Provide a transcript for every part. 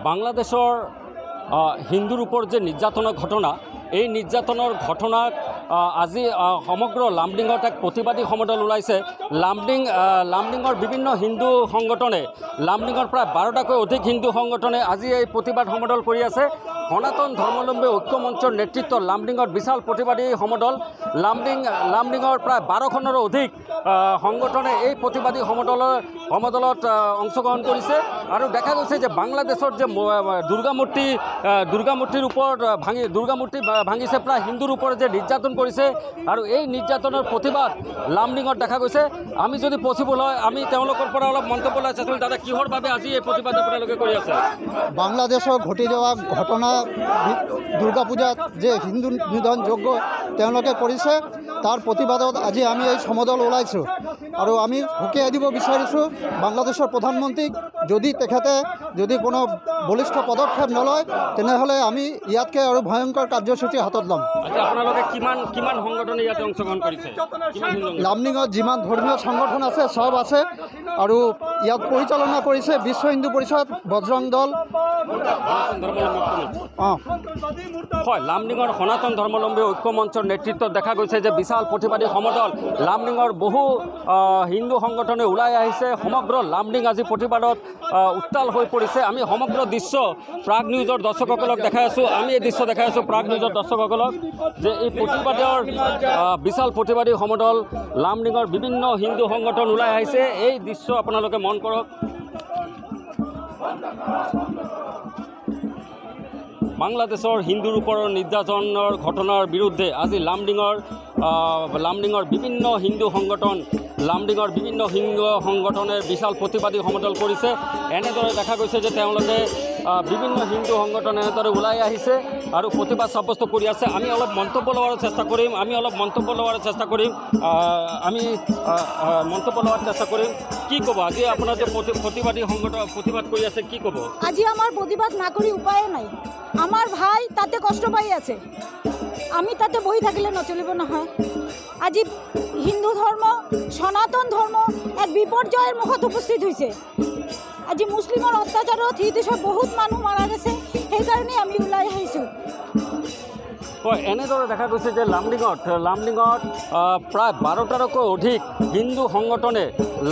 বাংলাদেশৰ হিন্দুৰ ওপৰত যে নিৰ্যাতনৰ ঘটনা, এই নিৰ্যাতনৰ ঘটনাক আজি সমগ্ৰ লামডিঙত এক প্ৰতিবাদী সমদল ওলাইছে। লামডিঙৰ বিভিন্ন হিন্দু সংগঠনে, লামডিঙৰ প্ৰায় 12টাকৈ অধিক হিন্দু সংগঠনে আজি এই প্ৰতিবাদ সমদল কৰি আছে। সনাতন ধৰ্মাৱলম্বী ঐক্য মঞ্চৰ নেতৃত্বত লামডিঙত বিশাল প্ৰতিবাদী সমদল। লামডিঙৰ প্ৰায় 12খনৰো অধিক সংগঠনে এই প্ৰতিবাদী সমদলত অংশগ্ৰহণ কৰিছে। আৰু দেখা গৈছে যে বাংলাদেশৰ যে দুৰ্গা মূৰ্তিৰ ওপৰত দুৰ্গা মূৰ্তি ভাঙিছে, প্ৰায় হিন্দুৰ ওপৰত যে নিৰ্যাতন কৰিছে, আৰু এই নিৰ্যাতনৰ প্ৰতিবাদ লামডিঙত দেখা গৈছে। আমি যদি পচিবল হয় আমি তেওঁলোকৰ পৰা অলপ মন্তব্য লৈ চাইছিলোঁ। দাদা, কিহৰ বাবে আজি এই প্ৰতিবাদ আপোনালোকে কৰি আছে? বাংলাদেশৰ ঘটি যোৱা ঘটনা, দুৰ্গা পূজাত যে হিন্দু নিধন যজ্ঞ তেওঁলোকে কৰিছে, তাৰ প্ৰতিবাদত আজি আমি এই সমদল ওলাইছোঁ। আৰু আমি সকীয়াই দিব বিচাৰিছোঁ বাংলাদেশৰ প্ৰধানমন্ত্ৰীক, তেখেতে যদি কোনো বলিষ্ঠ পদক্ষেপ নলয় তেনেহ'লে আমি ইয়াতকৈ আৰু ভয়ংকৰ কাৰ্যসূচী হাতত ল'ম। আজি আপোনালোকে কিমান সংগঠনে ইয়াতে অংশগ্ৰহণ কৰিছে? লামডিঙত যিমান ধৰ্মীয় সংগঠন আছে চব আছে, আৰু ইয়াত পৰিচালনা কৰিছে বিশ্ব হিন্দু পৰিষদ, বজৰং দল। হয়, লামডিঙৰ সনাতন ধৰ্মাৱলম্বী ঐক্য মঞ্চৰ নেতৃত্বত দেখা গৈছে যে বিশাল প্ৰতিবাদী সমদল লামডিঙৰ বহু হিন্দু সংগঠনে ওলাই আহিছে। সমগ্ৰ লামডিং আজি প্ৰতিবাদত উত্তাল হৈ পৰিছে। আমি সমগ্ৰ দৃশ্য প্ৰাগ নিউজৰ দৰ্শকসকলক দেখাই আছোঁ। আমি এই দৃশ্য দেখাই আছোঁ প্ৰাগ নিউজৰ দৰ্শকসকলক যে এই প্ৰতিবাদৰ বিশাল প্ৰতিবাদী সমদল লামডিঙৰ বিভিন্ন হিন্দু সংগঠন ওলাই আহিছে। এই দৃশ্য আপোনালোকে মন কৰক। বাংলাদেশৰ হিন্দুৰ ওপৰত নিৰ্যাতনৰ ঘটনাৰ বিৰুদ্ধে আজি লামডিঙৰ বিভিন্ন হিন্দু সংগঠনে বিশাল প্ৰতিবাদী সমদল কৰিছে। এনেদৰে দেখা গৈছে যে তেওঁলোকে বিভিন্ন হিন্দু সংগঠন এনেদৰে ওলাই আহিছে আৰু প্ৰতিবাদ সাব্যস্ত কৰি আছে। আমি অলপ মন্তব্য লোৱাৰ চেষ্টা কৰিম। কি ক'ব আজি আপোনাৰ যে প্ৰতিবাদী সংগঠন প্ৰতিবাদ কৰি আছে, কি ক'ব? আজি আমার প্রতিবাদ না করি উপায় নাই। আমার ভাই তাতে কষ্ট পাই আছে, আমি তাতে বহি থাকিলে নচলিব নহয়। আজি হিন্দু ধৰ্ম, সনাতন ধৰ্ম এক বিপৰ্যয়েৰ মুখত উপস্থিত হৈছে। আজি মুছলিমৰ অত্যাচাৰত এই দেশত বহুত মানুহ মাৰা গৈছে, সেইকাৰণে আমি ওলাই আহিছোঁ। হয়, এনেদৰে দেখা গৈছে যে লামডিঙত প্ৰায় 12টাতকৈ অধিক হিন্দু সংগঠনে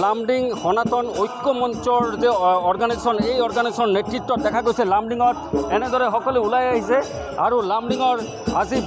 লামডিং সনাতন ঐক্য মঞ্চৰ যে অৰ্গেনাইজেশ্যন, এই অৰ্গেনাইজেশ্যনৰ নেতৃত্বত দেখা গৈছে লামডিঙত এনেদৰে সকলো ওলাই আহিছে। আৰু লামডিঙৰ আজি